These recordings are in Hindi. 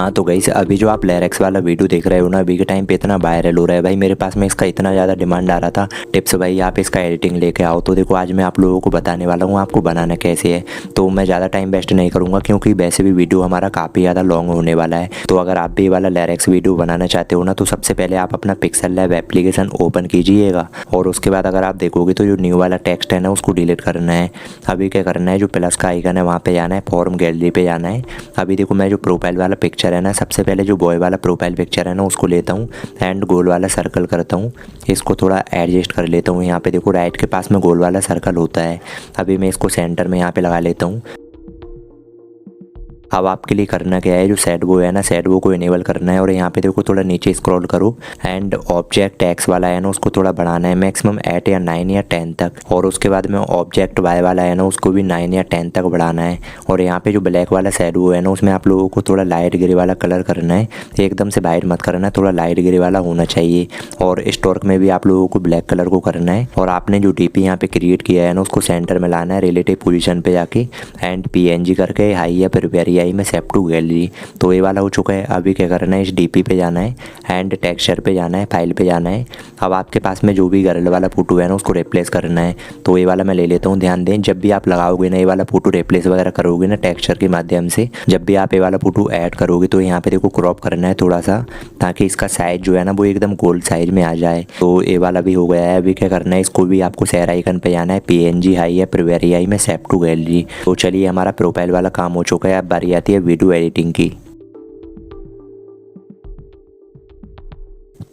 हाँ तो गाइस अभी जो आप लेरेक्स वाला वीडियो देख रहे हो ना, अभी के टाइम पे इतना वायरल हो रहा है भाई। मेरे पास में इसका इतना ज़्यादा डिमांड आ रहा था टिप्स भाई आप इसका एडिटिंग लेके आओ। तो देखो आज मैं आप लोगों को बताने वाला हूँ आपको बनाना कैसे है। तो मैं ज़्यादा टाइम वेस्ट नहीं करूँगा क्योंकि वैसे भी वीडियो हमारा काफ़ी ज़्यादा लॉन्ग होने वाला है। तो अगर आप भी ये वाला लेरेक्स वीडियो बनाना चाहते हो ना, तो सबसे पहले आप अपना पिक्सल लैब एप्लीकेशन ओपन कीजिएगा और उसके बाद अगर आप देखोगे तो जो न्यू वाला टेक्स्ट है ना उसको डिलीट करना है। अभी क्या करना है, जो प्लस का आइकन है वहाँ पे जाना है, फॉर्म गैलरी पे जाना है। अभी देखो मैं जो प्रोफाइल वाला पिक्चर है ना, सबसे पहले जो बॉय वाला प्रोफाइल पिक्चर है ना उसको लेता हूँ एंड गोल वाला सर्कल करता हूँ। इसको थोड़ा एडजस्ट कर लेता हूँ। यहाँ पे देखो राइट के पास में गोल वाला सर्कल होता है। अभी मैं इसको सेंटर में यहाँ पे लगा लेता हूँ। अब आपके लिए करना क्या है, जो सैडबो है ना, सैडबो को इनेबल करना है और यहाँ पे देखो थोड़ा नीचे स्क्रॉल करो एंड ऑब्जेक्ट एक्स वाला है ना उसको थोड़ा बढ़ाना है मैक्सिमम 8 या 9 या 10 तक। और उसके बाद में ऑब्जेक्ट वाई वाला है ना उसको भी 9 या 10 तक बढ़ाना है। और यहाँ पे जो ब्लैक वाला सैडबो है ना उसमें आप लोगों को थोड़ा लाइट ग्रे वाला कलर करना है, एकदम से वाइट मत करना है, थोड़ा लाइट ग्रे वाला होना चाहिए। और स्टोर्क में भी आप लोगों को ब्लैक कलर को करना है। और आपने जो डीपी यहाँ पे क्रिएट किया है ना उसको सेंटर में लाना है, रिलेटिव पोजीशन पे जाके एंड पीएनजी करके हाई या फिर वेरी हाई में सेव टू गैलरी। तो ये वाला हो चुका है। अभी क्या करना है, इस डीपी पे जाना है एंड टेक्सचर पे जाना है, फाइल पे जाना है। अब आपके पास में जो भी गर्ल वाला फोटो है ना उसको रिप्लेस करना है। तो ये वाला मैं ले लेता हूँ। ध्यान दें जब भी आप लगाओगे ना ये वाला फोटो रिप्लेस वगैरह करोगे ना टेक्सचर के माध्यम से, जब भी आप ये वाला फोटो ऐड करोगे तो यहाँ पे देखो क्रॉप करना है थोड़ा सा, ताकि इसका साइज जो है ना वो एकदम गोल साइज में आ जाए। तो ये वाला भी हो गया है। अभी क्या करना है, इसको भी आपको शेयर आइकन पे जाना है, पीएनजी हाई या फिर वेरी हाई में सेव टू गैलरी। तो चलिए हमारा प्रोफाइल वाला काम हो चुका है। अब बारी आती है वीडियो एडिटिंग की।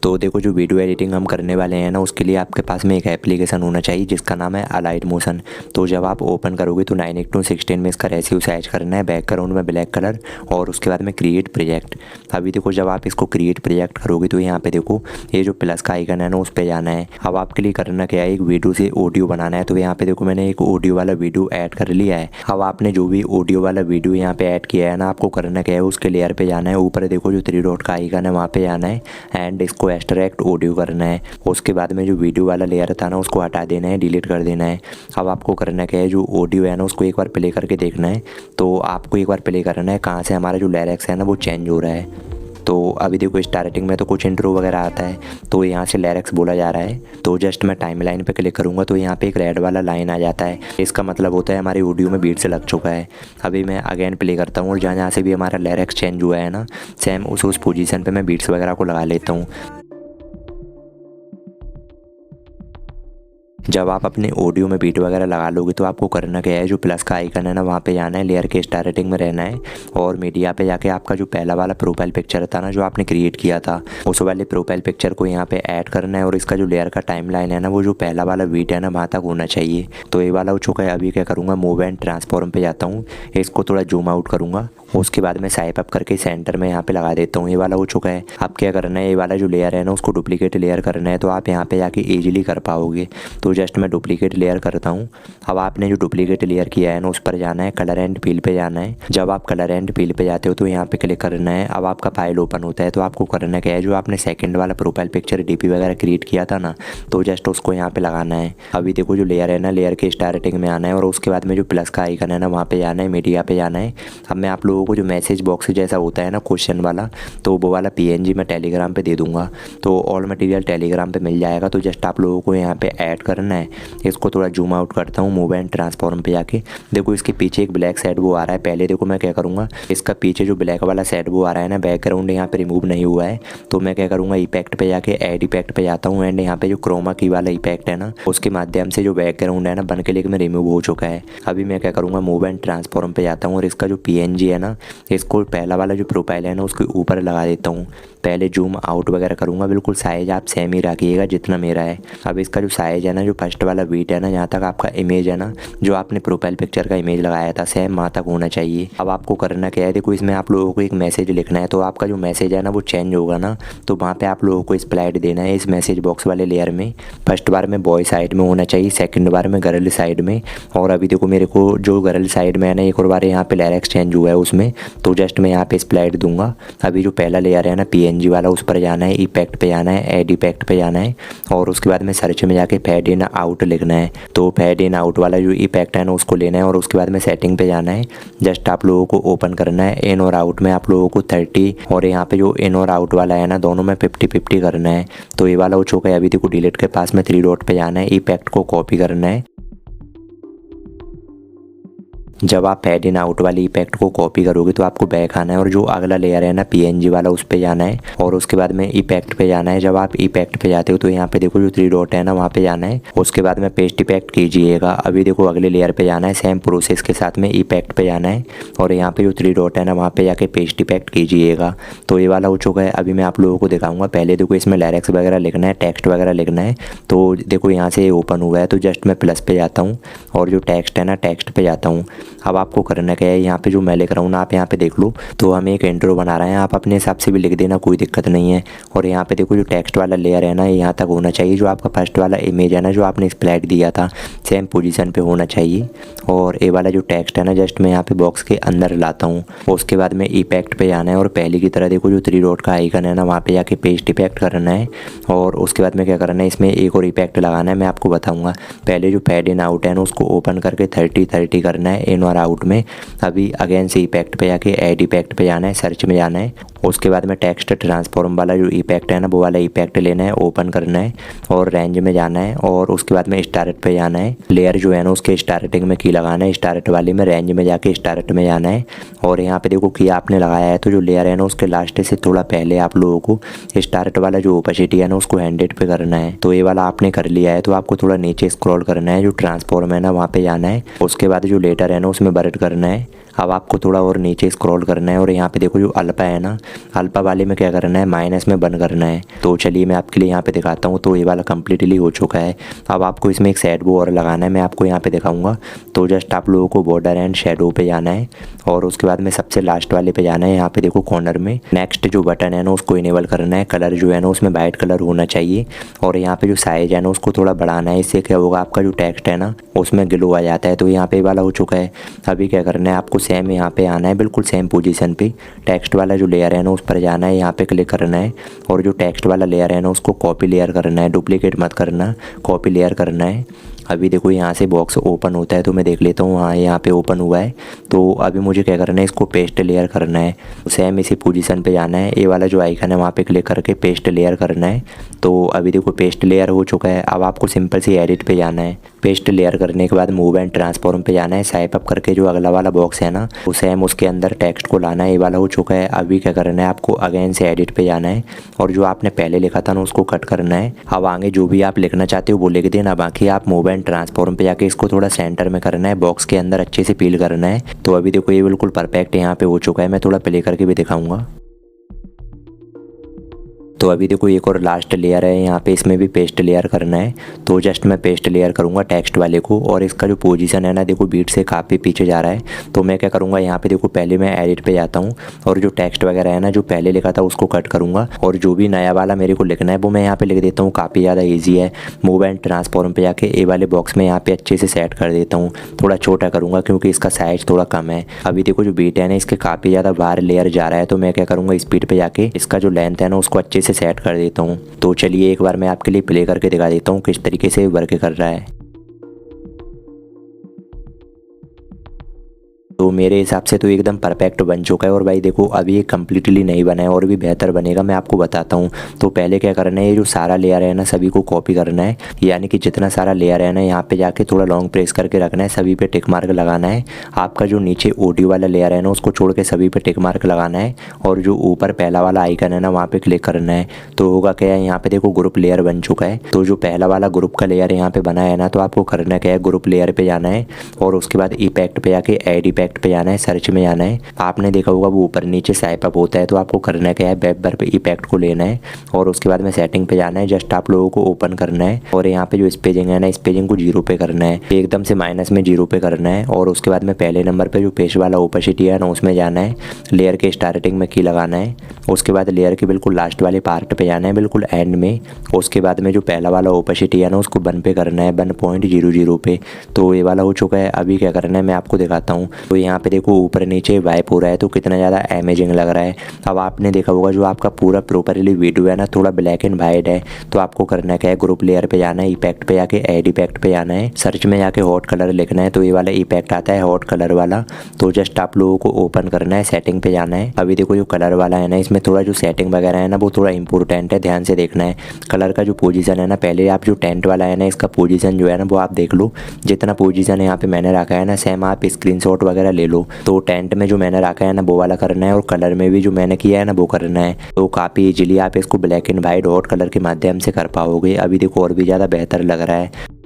तो देखो जो वीडियो एडिटिंग हम करने वाले हैं ना उसके लिए आपके पास में एक एप्लीकेशन होना चाहिए जिसका नाम है अलाइट मोशन। तो जब आप ओपन करोगे तो 9:16 में इसका रेशियो साइज करना है, बैकग्राउंड में ब्लैक कलर और उसके बाद में क्रिएट प्रोजेक्ट। अभी देखो जब आप इसको क्रिएट प्रोजेक्ट करोगे तो यहाँ पे देखो ये जो प्लस का आइकन है ना उस पर जाना है। अब आपके लिए करना क्या है, एक वीडियो से ऑडियो बनाना है। तो यहाँ पे देखो मैंने एक ऑडियो वाला वीडियो ऐड कर लिया है। अब आपने जो भी ऑडियो वाला वीडियो यहाँ पे ऐड किया है ना, आपको करना क्या है, उसके लेयर पे जाना है, ऊपर देखो जो 3 डॉट का आइकन है वहाँ पे जाना है एंड इसको एक्सट्रैक्ट ऑडियो करना है। उसके बाद में जो वीडियो वाला लेयर था ना उसको हटा देना है, डिलीट कर देना है। अब आपको करना क्या है, जो ऑडियो है ना उसको एक बार प्ले करके देखना है। तो आपको एक बार प्ले करना है कहाँ से हमारा जो लिरिक्स है ना वो चेंज हो रहा है। तो अभी देखो स्टार्टिंग में तो कुछ इंट्रो वगैरह आता है, तो यहाँ से लिरिक्स बोला जा रहा है। तो जस्ट मैं टाइम लाइन पर क्लिक करूँगा तो यहाँ पे एक रेड वाला लाइन आ जाता है। इसका मतलब होता है हमारी ऑडियो में बीट से लग चुका है। अभी मैं अगेन प्ले करता हूँ और जहाँ से भी हमारा लिरिक्स चेंज हुआ है ना, सेम उस पोजीशन पे मैं बीट्स वगैरह को लगा लेता हूँ। जब आप अपने ऑडियो में बीट वगैरह लगा लोगे तो आपको करना क्या है, जो प्लस का आइकन है ना वहाँ पे जाना है, लेयर के स्टार्टिंग में रहना है और मीडिया पे जाके आपका जो पहला वाला प्रोफाइल पिक्चर था ना जो आपने क्रिएट किया था उस वाले प्रोफाइल पिक्चर को यहाँ पे ऐड करना है। और इसका जो लेयर का टाइमलाइन है ना वो जो पहला वाला बीट है ना वहाँ तक होना चाहिए। तो ये वाला हो चुका है। अभी क्या करूँगा, मूव एंड ट्रांसफॉर्म पे जाता हूँ, इसको थोड़ा जूम आउट करूँगा। उसके बाद मैं स्वाइप अप करके सेंटर में यहाँ पे लगा देता हूँ। ये वाला हो चुका है। अब क्या करना है, ये वाला जो लेयर है ना उसको डुप्लीकेट लेयर करना है। तो आप यहाँ पे जाके इजीली कर पाओगे। तो जस्ट मैं डुप्लीकेट लेयर करता हूँ। अब आपने जो डुप्लीकेट लेयर किया है ना उस पर जाना है, कलर एंड फील पे जाना है। जब आप कलर एंड फील पे जाते हो तो यहाँ पे क्लिक करना है। अब आपका फाइल ओपन होता है। तो आपको करना क्या है, जो आपने सेकंड वाला प्रोफाइल पिक्चर डीपी वगैरह क्रिएट किया था ना, तो जस्ट उसको यहाँ पे लगाना है। अभी देखो जो लेयर है ना, लेयर के स्टार्टिंग में आना है और उसके बाद में जो प्लस का आइकन है ना वहाँ पे जाना है, मीडिया पे जाना है। अब मैं आप लोगों को जो मैसेज बॉक्स जैसा होता है ना क्वेश्चन वाला, तो वो वाला पीएनजी मैं टेलीग्राम पे दे दूंगा। तो ऑल मटेरियल टेलीग्राम पे मिल जाएगा। तो जस्ट आप लोगों को यहाँ पे ऐड करना है। इसको थोड़ा जूम आउट करता हूँ, मूव एंड ट्रांसफॉर्म पे जाके देखो इसके पीछे एक ब्लैक सेड वो आ रहा है। पहले देखो मैं क्या करूँगा, इसका पीछे जो ब्लैक वाला सेड वो आ रहा है ना, बैकग्राउंड यहाँ पे रिमूव नहीं हुआ है। तो मैं क्या करूँगा, इफेक्ट पे जाके ऐड इफेक्ट पे जाता हूँ एंड यहाँ पे जो क्रोमा की वाला इफेक्ट है ना उसके माध्यम से जो बैकग्राउंड है ना बन के लेके में रिमूव हो चुका है। अभी मैं क्या करूँगा, मूव एंड ट्रांसफॉर्म पे जाता हूँ और इसका जो पीएनजी है ना, इसको पहला वाला जो प्रोफाइल है ना उसके ऊपर लगा देता हूँ। पहले जूम आउट वगैरह करूँगा, बिल्कुल साइज आप सेम ही रखिएगा जितना मेरा है। अब इसका जो साइज है ना, जो फर्स्ट वाला बीट है ना, जहाँ तक आपका इमेज है ना, जो आपने प्रोफाइल पिक्चर का इमेज लगाया था सेम वहाँ तक होना चाहिए। अब आपको करना क्या है, देखो इसमें आप लोगों को एक मैसेज लिखना है। तो आपका जो मैसेज है ना वो चेंज होगा ना, तो वहाँ पे आप लोगों को स्प्लाइट देना है इस मैसेज बॉक्स वाले लेयर में। फर्स्ट बार में बॉय साइड में होना चाहिए, सेकंड बार में गर्ल साइड में। और अभी देखो मेरे को जो गर्ल साइड में है ना एक और बार यहाँ पे लिरिक्स चेंज हुआ है उसमें में। तो जस्ट मैं यहाँ पे स्प्लाइट दूंगा। अभी जो पहला लेयर है ना PNG वाला, उस पर जाना है, इफेक्ट पे जाना है, ऐड इफेक्ट पे जाना है और उसके बाद में सर्च में जाके फेड इन आउट लिखना है। तो फेड इन आउट वाला जो इफेक्ट है ना उसको लेना है और उसके बाद में सेटिंग पे जाना है। जस्ट आप लोगों को ओपन करना है। इन और आउट में आप लोगों को 30 और यहाँ पे जो इन और आउट वाला है ना दोनों में 50-50 करना है। तो ये वाला हो चुका है। अभी देखो डिलीट के पास में 3 डॉट पे जाना है, इफेक्ट को कॉपी करना है। जब आप फेड इन आउट वाली इफेक्ट को कॉपी करोगे तो आपको बैक आना है और जो अगला लेयर है ना PNG वाला उस पे जाना है और उसके बाद में इफेक्ट पे जाना है। जब आप इफेक्ट पे जाते हो तो यहाँ पे देखो जो 3 डॉट है ना वहाँ पे जाना है। उसके बाद में पेस्ट इफेक्ट कीजिएगा। अभी देखो अगले लेयर पे जाना है, सेम प्रोसेस के साथ में इफेक्ट पे जाना है और यहाँ पे जो 3 डॉट है ना वहाँ पे जाके पेस्ट इफेक्ट कीजिएगा। तो ये वाला हो चुका है। अभी मैं आप लोगों को दिखाऊंगा। पहले देखो इसमें लिरिक्स वगैरह लिखना है, टेक्स्ट वगैरह लिखना है। तो देखो यहाँ से ओपन हुआ है तो जस्ट मैं प्लस पे जाता हूँ और जो टेक्स्ट है ना टेक्स्ट पे जाता हूँ। अब आपको करना क्या है, यहाँ पे जो मैं लिख रहा हूँ ना आप यहाँ पे देख लो। तो हम एक इंट्रो बना रहे हैं, आप अपने हिसाब से भी लिख देना, कोई दिक्कत नहीं है। और यहाँ पे देखो जो टेक्स्ट वाला लेयर है ना यहाँ तक होना चाहिए। जो आपका फर्स्ट वाला इमेज है ना जो आपने स्प्लैट दिया था सेम पोजीशन पे होना चाहिए। और ये वाला जो टेक्स्ट है ना जस्ट मैं यहाँ पे बॉक्स के अंदर लाता हूँ। उसके बाद में इफेक्ट पे जाना है और पहले की तरह देखो जो 3 डॉट का आइकन है ना वहाँ पे जाके पेस्ट इफेक्ट करना है। और उसके बाद में क्या करना है, इसमें एक और इफेक्ट लगाना है, मैं आपको बताऊँगा। पहले जो फेड इन आउट है ना उसको ओपन करके 30-30 करना है इन और आउट में। अभी अगेन से इफेक्ट पे जाके ऐड इफेक्ट पे जाना है, सर्च में जाना है। उसके बाद में टेक्स्ट ट्रांसफॉर्म वाला जो इफेक्ट है ना वो वाला इफेक्ट लेना है, ओपन करना है और रेंज में जाना है और उसके बाद में स्टार्ट पे जाना है। लेयर जो है ना उसके स्टार्टिंग में की लगाना है, स्टार्ट वाले में रेंज में जाके स्टार्ट में जाना है। और यहाँ पे देखो की आपने लगाया है तो जो लेयर है ना उसके लास्ट से थोड़ा पहले आप लोगों को स्टार्ट वाला जो ओपेसिटी है ना उसको 100 पे करना है। तो ये वाला आपने कर लिया है तो आपको थोड़ा नीचे स्क्रॉल करना है, जो ट्रांसफॉर्म है ना वहाँ पे जाना है। उसके बाद जो लेटर है ना उसमें बर्ड करना है। अब आपको थोड़ा और नीचे स्क्रॉल करना है और यहाँ पे देखो जो अल्फा है ना अल्फा वाले में क्या करना है, माइनस में बंद करना है। तो चलिए मैं आपके लिए यहाँ पे दिखाता हूँ। तो ये वाला कम्प्लीटली हो चुका है। अब आपको इसमें एक शैडो और लगाना है, मैं आपको यहाँ पे दिखाऊंगा। तो जस्ट आप लोगों को बॉर्डर एंड शैडो पे जाना है और उसके बाद में सबसे लास्ट वाले पे जाना है। यहाँ पे देखो कॉर्नर में नेक्स्ट जो बटन है ना उसको इनेबल करना है। कलर जो है ना उसमें वाइट कलर होना चाहिए और यहाँ पे जो साइज है ना उसको थोड़ा बढ़ाना है। इससे क्या होगा, आपका जो टेक्स्ट है ना उसमें ग्लो आ जाता है। तो यहाँ पे वाला हो चुका है। अभी क्या करना है, आपको सेम यहाँ पे आना है, बिल्कुल सेम पोजीशन पे टेक्स्ट वाला जो लेयर है ना उस पर जाना है, यहाँ पे क्लिक करना है और जो टेक्स्ट वाला लेयर है ना उसको कॉपी लेयर करना है, डुप्लीकेट मत करना, कॉपी लेयर करना है। अभी देखो यहाँ से बॉक्स ओपन होता है तो मैं देख लेता हूँ, हाँ यहाँ पे ओपन हुआ है। तो अभी मुझे क्या करना है, इसको पेस्ट लेयर करना है। सेम इसी पोजीशन पे जाना है, ये वाला जो आइकन है वहाँ पे क्लिक करके पेस्ट लेयर करना है। तो अभी देखो पेस्ट लेयर हो चुका है। अब आपको सिंपल सी एडिट पे जाना है। पेस्ट लेयर करने के बाद मूव एंड ट्रांसफॉर्म पे जाना है। स्वाइप अप करके जो अगला वाला बॉक्स है ना वो सेम उसके अंदर टेक्स्ट को लाना है। ये वाला हो चुका है। अभी क्या करना है, आपको अगेन से एडिट पे जाना है और जो आपने पहले लिखा था ना उसको कट करना है। अब आगे जो भी आप लिखना चाहते हो वो लिख देना। बाकी आप मूव एंड ट्रांसफॉर्म पे जाके इसको थोड़ा सेंटर में करना है, बॉक्स के अंदर अच्छे से फील करना है। तो अभी देखो ये बिल्कुल परफेक्ट यहाँ पे हो चुका है। मैं थोड़ा प्ले करके भी दिखाऊंगा। तो अभी देखो एक और लास्ट लेयर है यहाँ पे, इसमें भी पेस्ट लेयर करना है। तो जस्ट मैं पेस्ट लेयर करूँगा टेक्स्ट वाले को और इसका जो पोजीशन है ना देखो बीट से काफ़ी पीछे जा रहा है। तो मैं क्या करूँगा, यहाँ पे देखो पहले मैं एडिट पे जाता हूँ और जो टेक्स्ट वगैरह है ना जो पहले लिखा था उसको कट करूँगा और जो भी नया वाला मेरे को लिखना है वो मैं यहाँ पे लिख देता हूँ। काफ़ी ज़्यादा ईजी है। मूव एंड ट्रांसफॉर्म पे जाके ए वाले बॉक्स में यहाँ पे अच्छे से सेट कर देता हूँ। थोड़ा छोटा करूँगा क्योंकि इसका साइज थोड़ा कम है। अभी देखो जो बीट है ना इसके काफ़ी ज़्यादा बाहर लेयर जा रहा है। तो मैं क्या करूँगा, स्पीड पे जाके इसका जो लेंथ है ना उसको अच्छे से सेट कर देता हूँ। तो चलिए एक बार मैं आपके लिए प्ले करके दिखा देता हूँ किस तरीके से वर्क कर रहा है। तो मेरे हिसाब से तो एकदम परफेक्ट बन चुका है। और भाई देखो अभी ये कम्प्लीटली नहीं बना है और भी बेहतर बनेगा, मैं आपको बताता हूँ। तो पहले क्या करना है, ये जो सारा लेयर है ना सभी को कॉपी करना है। यानी कि जितना सारा लेयर है ना यहाँ पे जाके थोड़ा लॉन्ग प्रेस करके रखना है, सभी पे टिक मार्क लगाना है। आपका जो नीचे ऑडियो वाला लेयर है ना उसको छोड़ के सभी पे टिक मार्क लगाना है और जो ऊपर पहला वाला आइकन है ना वहाँ पे क्लिक करना है। तो होगा क्या है, यहाँ पे देखो ग्रुप लेयर बन चुका है। तो जो पहला वाला ग्रुप का लेयर यहाँ पे बना है ना तो आपको करना क्या है, ग्रुप लेयर पे जाना है और उसके बाद इफेक्ट पे जाके ऐड इफेक्ट पे जाना है, सर्च में जाना है। आपने देखा होगा वो ऊपर नीचे स्वाइप अप होता है। तो आपको करना क्या है, वेब बर पे इफेक्ट को लेना है और उसके बाद में सेटिंग पे जाना है। जस्ट आप लोगों को ओपन करना है और यहाँ पे जो स्पेसिंग है ना स्पेसिंग को 0 पे करना है, एकदम से माइनस में 0 पे करना है। और उसके बाद में पहले नंबर पे जो पेज वाला ओपेसिटी है ना उसमें जाना है, लेयर के स्टार्टिंग में की लगाना है। उसके बाद लेयर के बिल्कुल लास्ट वाले पार्ट पे जाना है, बिल्कुल एंड में। उसके बाद में जो पहला वाला ओपेसिटी है ना उसको 1 पे करना है, 1.00 पे। तो ये वाला हो चुका है। अभी क्या करना है मैं आपको दिखाता हूँ। तो यहाँ पे देखो ऊपर नीचे वाइप हो रहा है तो कितना ज़्यादा अमेजिंग लग रहा है। अब आपने देखा होगा जो आपका पूरा प्रॉपरली वीडियो है ना थोड़ा ब्लैक एंड वाइट है, तो आपको करना क्या है, ग्रुप लेयर पे जाना है, इफेक्ट पे जाके ऐड इफेक्ट पे जाना है, सर्च में जाके हॉट कलर लिखना है, तो ये वाला इफेक्ट आता है हॉट कलर वाला। तो जस्ट आप लोगों को ओपन करना है, सेटिंग पे जाना है। अभी देखो जो कलर वाला है ना इसमें थोड़ा जो सेटिंग वगैरह है ना वो थोड़ा इंपॉर्टेंट है, ध्यान से देखना है। कलर का जो पोजीशन है ना, पहले आप जो टेंट वाला है ना इसका पोजीशन जो है ना वो आप देख लो, जितना पोजीशन यहाँ पे मैंने रखा है ना सेम आप स्क्रीनशॉट वगैरह ले लो। तो टेंट में जो मैंने रखा है ना वो वाला करना है, और कलर में भी जो मैंने किया है ना वो करना है। तो काफ़ी इजीली आप इसको black and white hot colour के माध्यम से कर पाओगे। अभी देखो और भी ज़्यादा बेहतर लग रहा है।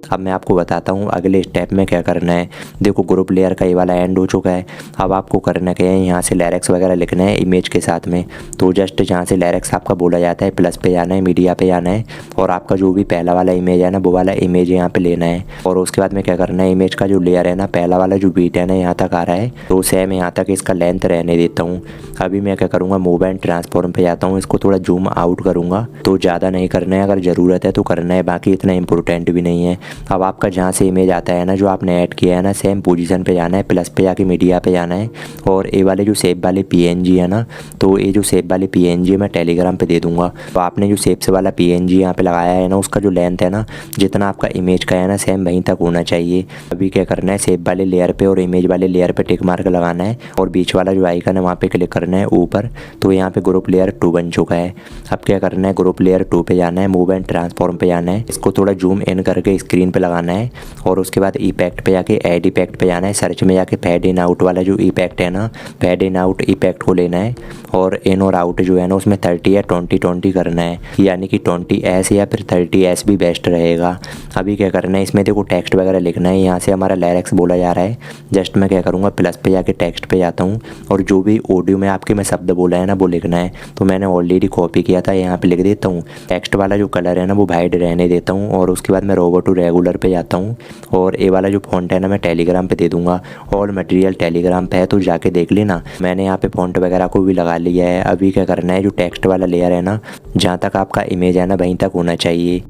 अब मैं आपको बताता हूँ अगले स्टेप में क्या करना है। देखो ग्रुप लेयर का ये वाला एंड हो चुका है। अब आपको करना क्या है, यहाँ से लिरिक्स वगैरह लिखना है इमेज के साथ में। तो जस्ट जहाँ से लिरिक्स आपका बोला जाता है प्लस पे जाना है, मीडिया पे जाना है, और आपका जो भी पहला वाला इमेज है ना वो वाला इमेज यहाँ पे लेना है। और उसके बाद में क्या करना है, इमेज का जो लेयर है ना पहला वाला जो बीट है ना यहाँ तक आ रहा है, तो सेम यहाँ तक इसका लेंथ रहने देता हूँ। अभी मैं क्या करूँगा, मूव एंड ट्रांसफॉर्म पे जाता हूँ, इसको थोड़ा जूम आउट करूँगा। तो ज़्यादा नहीं करना है, अगर ज़रूरत है तो करना है, बाकी इतना इंपॉर्टेंट भी नहीं है। अब आपका जहाँ से इमेज आता है ना जो आपने ऐड किया है ना सेम पोजीशन पे जाना है, प्लस पे जाके मीडिया पे जाना है। और ये वाले जो शेप वाले पीएनजी है ना, तो ये जो शेप वाले पीएनजी मैं टेलीग्राम पे दे दूंगा। तो आपने जो शेप्स वाला पीएनजी यहाँ पे लगाया है ना उसका जो लेंथ है ना जितना आपका इमेज का है ना सेम वहीं तक होना चाहिए। अभी क्या करना है, शेप वाले लेयर पे और इमेज वाले लेयर पे टिक मार्क लगाना है, और बीच वाला जो आइकन है वहाँ पे क्लिक करना है ऊपर। तो यहाँ पे ग्रुप लेयर 2 बन चुका है। अब क्या करना है, ग्रुप लेयर 2 पे जाना है, मूव एंड ट्रांसफॉर्म पे जाना है, इसको थोड़ा जूम इन करके स्क्रीन पे लगाना है। और उसके बाद इफेक्ट पे जाके ऐड इफेक्ट पे जाना है, सर्च में जाके फेड इन आउट वाला जो इफेक्ट है ना, फेड इन आउट इफेक्ट को लेना है। और इन और आउट जो है ना उसमें 30 या 20-20 करना है, यानी कि 20S या फिर 30S भी बेस्ट रहेगा। अभी क्या करना है, इसमें देखो टेक्स्ट वगैरह लिखना है, यहाँ से हमारा लिरिक्स बोला जा रहा है। जस्ट मैं क्या करूँगा, प्लस पे जाके टेक्स्ट पे जाता हूँ, और जो भी ऑडियो में आपके मैं शब्द बोला है ना वो लिखना है। तो मैंने ऑलरेडी कॉपी किया था, यहाँ पे लिख देता हूँ। टेक्स्ट वाला जो कलर है ना वो वाइट रहने देता हूँ, और उसके बाद मैं रोबो टू रेगुलर पे जाता हूँ। और ये वाला जो फॉन्ट है ना मैं टेलीग्राम पे दे दूंगा, और मटेरियल टेलीग्राम पे है तो जाके देख लेना। मैंने यहाँ पे फॉन्ट वगैरह को भी लगा लिया है। अभी क्या करना है, जो टेक्स्ट वाला लेयर है ना जहाँ तक आपका इमेज है ना वहीं तक होना चाहिए।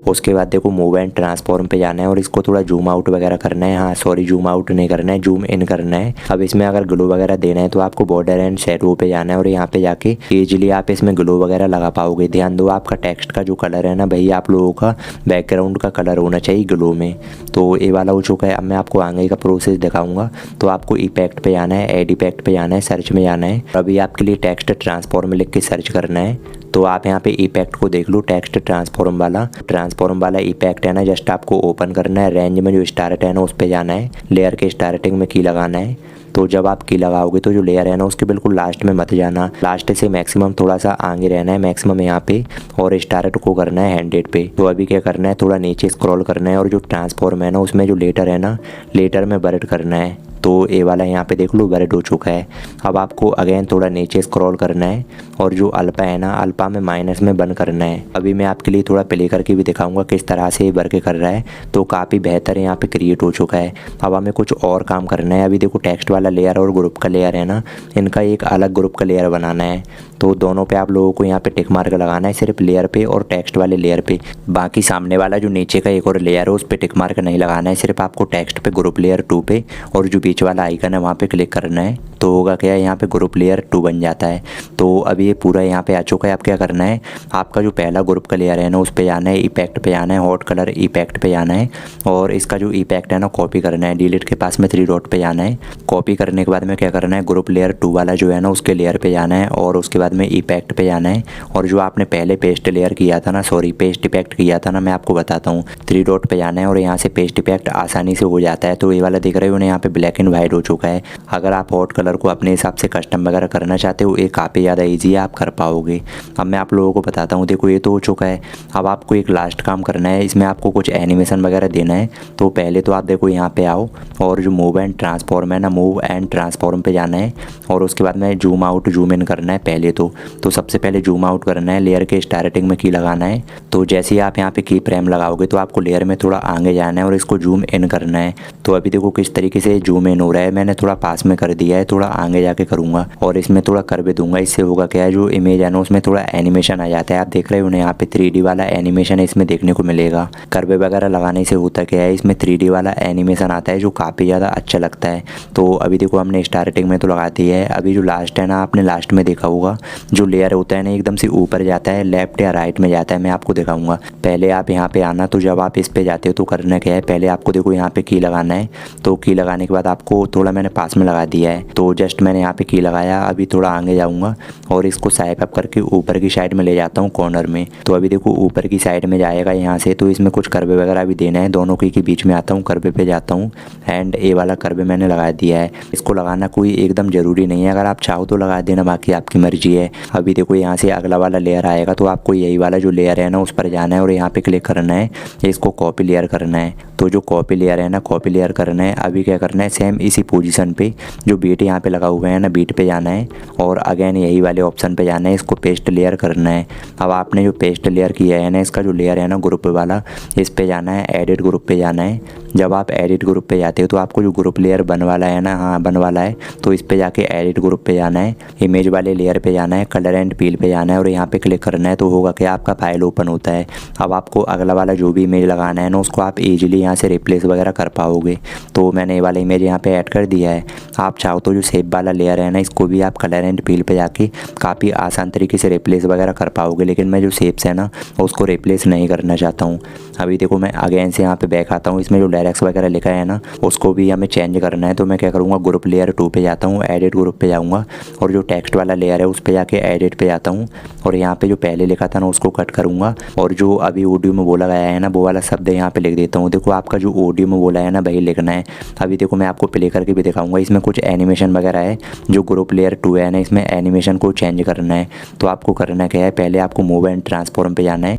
उसके बाद देखो मूव एंड ट्रांसफॉर्म पे जाना है, और इसको थोड़ा जूम आउट वगैरह करना है। हाँ सॉरी, जूम आउट नहीं करना है, जूम इन करना है। अब इसमें अगर ग्लो वगैरह देना है तो आपको बॉर्डर एंड शैडो पे जाना है, और यहाँ पे जाके इजीली आप इसमें ग्लो वगैरह लगा पाओगे। ध्यान दो आपका टेक्स्ट का जो कलर है ना भाई आप लोगों का बैकग्राउंड का कलर होना चाहिए ग्लो में। तो ये वाला हो चुका है। अब मैं आपको आगे का प्रोसेस दिखाऊंगा। तो आपको इफेक्ट पे जाना है, ऐड इफेक्ट पे जाना है, सर्च में जाना है। अभी आपके लिए टेक्स्ट ट्रांसफॉर्म लिख के सर्च करना है। तो आप यहाँ पे इफेक्ट को देख लो, टेक्स्ट ट्रांसफॉर्म वाला इफेक्ट है ना जस्ट आपको ओपन करना है। रेंज में जो स्टार्ट है ना उस पे जाना है, लेयर के स्टार्टिंग में की लगाना है। तो जब आप की लगाओगे तो जो लेयर है ना उसके बिल्कुल लास्ट में मत जाना, लास्ट से मैक्सिमम थोड़ा सा आगे रहना है, मैक्सिमम यहाँ पे, और स्टार्ट को करना है 100 पे। तो अभी क्या करना है, थोड़ा नीचे स्क्रॉल करना है, और जो ट्रांसफॉर्म है ना उसमें जो लेटर है ना लेटर में बर्ड करना है। तो ए वाला यहाँ पे देख लो बर्ड हो चुका है। अब आपको अगेन थोड़ा नीचे स्क्रॉल करना है, और जो अल्फा है ना अल्फा में माइनस में बंद करना है। अभी मैं आपके लिए थोड़ा प्ले करके भी दिखाऊंगा किस तरह से ये वर्क कर रहा है। तो काफ़ी बेहतर यहाँ पे क्रिएट हो चुका है। अब हमें कुछ और काम करना है। अभी देखो टेक्स्ट वाला लेयर और ग्रुप का लेयर है ना, इनका एक अलग ग्रुप का लेयर बनाना है। तो दोनों पे आप लोगों को यहाँ पे टिक मार्क लगाना है, सिर्फ लेयर पे और टेक्स्ट वाले लेयर पे। बाकी सामने वाला जो नीचे का एक और लेयर है उस पर टिक मार्क नहीं लगाना है, सिर्फ आपको टेक्स्ट पे ग्रुप लेयर 2 पे, और जो बीच वाला आइकन है वहाँ पे क्लिक करना है। तो होगा क्या, यहाँ पे ग्रुप लेयर 2 बन जाता है। तो अभी ये पूरा यहाँ पे आ चुका है। आप क्या करना है, आपका जो पहला ग्रुप का लेयर है ना उस पे जाना है, इफेक्ट पे जाना है, हॉट कलर इफेक्ट पे जाना है, और इसका जो इफेक्ट है ना कॉपी करना है। डिलीट के पास में 3 डॉट पे जाना है। कॉपी करने के बाद में क्या करना है, ग्रुप लेयर 2 वाला जो है ना उसके लेयर पे जाना है, और उसके बाद में इफेक्ट पे जाना है। और जो आपने पहले पेस्ट लेयर किया था ना, सॉरी पेस्ट इफेक्ट किया था ना, मैं आपको बताता हूँ, 3 डॉट पे जाना है, और यहाँ से पेस्ट इफेक्ट आसानी से हो जाता है। तो ये वाला दिख रहे हो ना, यहाँ पे ब्लैक एंड व्हाइट हो चुका है। अगर आप हॉट कलर को अपने हिसाब से कस्टम वगैरह करना चाहते हो, ये काफ़ी ज़्यादा ईजी है, आप कर पाओगे। अब मैं आप लोगों को बताता हूँ। देखो ये तो हो चुका है। अब आपको एक लास्ट काम करना है, इसमें आपको कुछ एनिमेशन वगैरह देना है। तो पहले तो आप देखो यहाँ पे आओ, और जो मूव एंड ट्रांसफॉर्म है ना, मूव एंड ट्रांसफॉर्म पे जाना है, और उसके बाद में जूम आउट जूम इन करना है पहले तो सबसे पहले जूम आउट करना है, लेयर के स्टार्टिंग में की लगाना है। तो जैसे ही आप यहाँ पे की फ्रेम लगाओगे तो आपको लेयर में थोड़ा आगे जाना है और इसको जूम इन करना है। तो अभी देखो किस तरीके से जूम इन हो रहा है, मैंने थोड़ा पास में कर दिया है, थोड़ा आगे जाके करूँगा और इसमें थोड़ा कर्व दूंगा। इससे होगा क्या है, जो इमेज है ना उसमें थोड़ा एनिमेशन आ जाता है। आप देख रहे हो ना यहाँ पे 3D वाला एनिमेशन इसमें देखने को मिलेगा। कर्व वगैरह लगाने से होता क्या है, इसमें 3D वाला एनिमेशन आता है जो काफ़ी ज़्यादा अच्छा लगता है। तो अभी देखो हमने स्टार्टिंग में तो लगा दिया है। अभी जो लास्ट है ना, आपने लास्ट में देखा होगा जो लेयर होता है ना एकदम से ऊपर जाता है, लेफ्ट या राइट में जाता है। मैं आपको दिखाऊंगा। पहले आप यहाँ पे आना, तो जब आप इस पे जाते हो तो करना क्या है, पहले आपको देखो यहाँ पे की लगाना है। तो की लगाने के बाद आपको थोड़ा मैंने पास में लगा दिया है, तो जस्ट मैंने यहाँ पे की लगाया। अभी थोड़ा आगे जाऊँगा और इसको स्वाइप अप करके ऊपर की साइड में ले जाता हूँ कॉर्नर में। तो अभी देखो ऊपर की साइड में जाएगा यहाँ से, तो इसमें कुछ कर्व वगैरह भी देना है। दोनों के बीच में आता हूँ, कर्व पे जाता हूँ एंड ए वाला कर्व मैंने लगा दिया है। इसको लगाना कोई एकदम ज़रूरी नहीं है, अगर आप चाहो तो लगा देना, बाकी आपकी मर्जी है। अभी देखो यहाँ से अगला वाला लेयर आएगा, तो आपको यही वाला जो लेयर है ना उस पर जाना है और यहाँ पे क्लिक करना है, इसको कॉपी लेयर करना है। तो जो कॉपी लेयर है ना, कॉपी लेयर करना है। अभी क्या करना है, सेम इसी पोजीशन पे जो बीट यहाँ पे लगा हुआ है ना, बीट पे जाना है और अगेन यही वाले ऑप्शन पे जाना है, इसको पेस्ट लेयर करना है। अब आपने जो पेस्ट लेयर किया है ना, इसका जो लेयर है ना ग्रुप वाला, इस पे जाना है, एडिट ग्रुप पे जाना है। जब आप एडिट ग्रुप पे जाते हो तो आपको जो ग्रुप लेयर बन वाला है ना, हाँ बन वाला है, तो इस पे जाके एडिट ग्रुप पे जाना है, इमेज वाले लेयर पे जाना है, कलर एंड फील पे जाना है और यहाँ पे क्लिक करना है। तो होगा कि आपका फाइल ओपन होता है। अब आपको अगला वाला जो भी इमेज लगाना है ना, उसको आप इजीली यहाँ से रिप्लेस वगैरह कर पाओगे। तो मैंने ये वाला इमेज यहाँ पे ऐड कर दिया है। आप चाहो तो जो शेप वाला लेयर है ना, इसको भी आप कलर एंड फील पे जाके काफ़ी आसान तरीके से रिप्लेस वगैरह कर पाओगे, लेकिन मैं जो शेप्स है ना उसको रिप्लेस नहीं करना चाहता हूँ। अभी देखो मैं अगेन से यहाँ पे बैक आता हूँ, इसमें जो डायरेक्ट्स वगैरह लिखा है ना उसको भी हमें चेंज करना है। तो मैं क्या करूँगा, ग्रुप लेयर 2 पे जाता हूँ, एडिट ग्रुप पे जाऊँगा और जो टेक्स्ट वाला लेयर है उस पे जाके एडिट पे जाता हूँ और यहाँ पे जो पहले लिखा था ना उसको कट करूँगा और जो अभी ऑडियो में बोला गया है ना वो वाला शब्द यहाँ पे लिख देता हूँ। देखो आपका जो ऑडियो में बोला है ना वही लिखना है। अभी देखो मैं आपको प्ले करके भी दिखाऊंगा, इसमें कुछ एनिमेशन वगैरह है। जो ग्रुप लेयर 2 है ना, इसमें एनिमेशन को चेंज करना है। तो आपको करना क्या है, पहले आपको मूव एंड ट्रांसफॉर्म पे जाना है।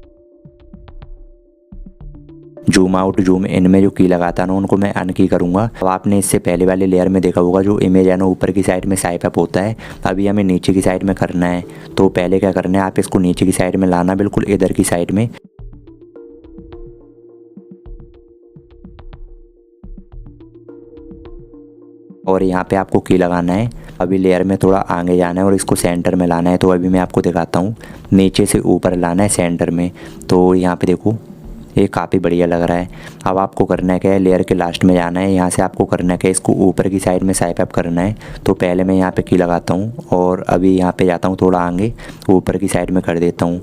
जूम आउट जूम इन में जो की लगाता ना उनको मैं अन की करूँगा। अब आपने इससे पहले वाले लेयर में देखा होगा जो इमेज है ना ऊपर की साइड में स्वाइप अप होता है, अभी हमें नीचे की साइड में करना है। तो पहले क्या करना है, आप इसको नीचे की साइड में लाना, बिल्कुल इधर की साइड में। और यहाँ पे आपको की लगाना है। अभी लेयर में थोड़ा आगे जाना है और इसको सेंटर में लाना है। तो अभी मैं आपको दिखाता हूँ, नीचे से ऊपर लाना है सेंटर में। तो यहाँ पे देखो ये काफ़ी बढ़िया लग रहा है। अब आपको करना है क्या है, लेयर के लास्ट में जाना है, यहाँ से आपको करना है क्या, इसको ऊपर की साइड में स्वाइप अप करना है। तो पहले मैं यहाँ पे की लगाता हूँ और अभी यहाँ पे जाता हूँ थोड़ा आगे, ऊपर की साइड में कर देता हूँ।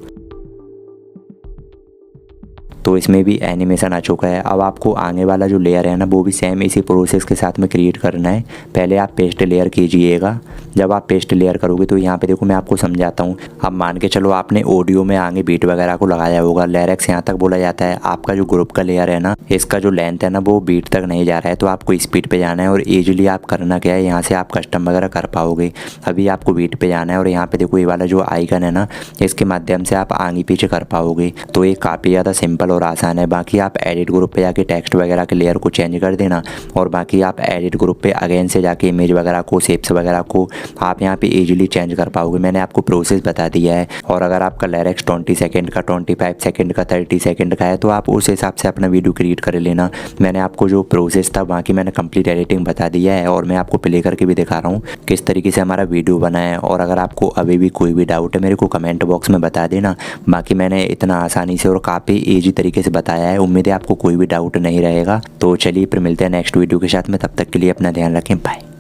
तो इसमें भी एनिमेशन आ चुका है। अब आपको आगे वाला जो लेयर है ना वो भी सेम इसी प्रोसेस के साथ में क्रिएट करना है। पहले आप पेस्ट लेयर कीजिएगा। जब आप पेस्ट लेयर करोगे तो यहाँ पे देखो मैं आपको समझाता हूँ। अब मान के चलो आपने ऑडियो में आगे बीट वगैरह को लगाया होगा, लिरिक्स यहाँ तक बोला जाता है। आपका जो ग्रुप का लेयर है ना, इसका जो लेंथ है ना वो बीट तक नहीं जा रहा है, तो आपको स्पीड पे जाना है और ईजिली आप करना क्या है, यहाँ से आप कस्टम वगैरह कर पाओगे। अभी आपको बीट पे जाना है और यहाँ पे देखो ये वाला जो आइकन है ना, इसके माध्यम से आप आगे पीछे कर पाओगे। तो ये काफ़ी ज़्यादा सिंपल और आसान है। बाकी आप एडिट ग्रुप पे जाके टेक्स्ट वगैरह के लेयर को चेंज कर देना और बाकी आप एडिट ग्रुप पे अगेन से जाके इमेज वगैरह को, शेप्स वगैरह को आप यहाँ पे इजीली चेंज कर पाओगे। मैंने आपको प्रोसेस बता दिया है। और अगर आपका लिरिक्स 20 सेकंड का, 25 सेकंड का, 30 सेकंड का है तो आप उस हिसाब से अपना वीडियो क्रिएट कर लेना। मैंने आपको जो प्रोसेस था बाकी मैंने कंप्लीट एडिटिंग बता दिया है और मैं आपको प्ले करके भी दिखा रहा हूँ किस तरीके से हमारा वीडियो बना है। और अगर आपको अभी भी कोई भी डाउट है मेरे को कमेंट बॉक्स में बता देना। बाकी मैंने इतना आसानी से और काफ़ी ईजी तरीके से बताया है, उम्मीद है आपको कोई भी डाउट नहीं रहेगा। तो चलिए फिर मिलते हैं नेक्स्ट वीडियो के साथ में, तब तक के लिए अपना ध्यान रखें, बाय।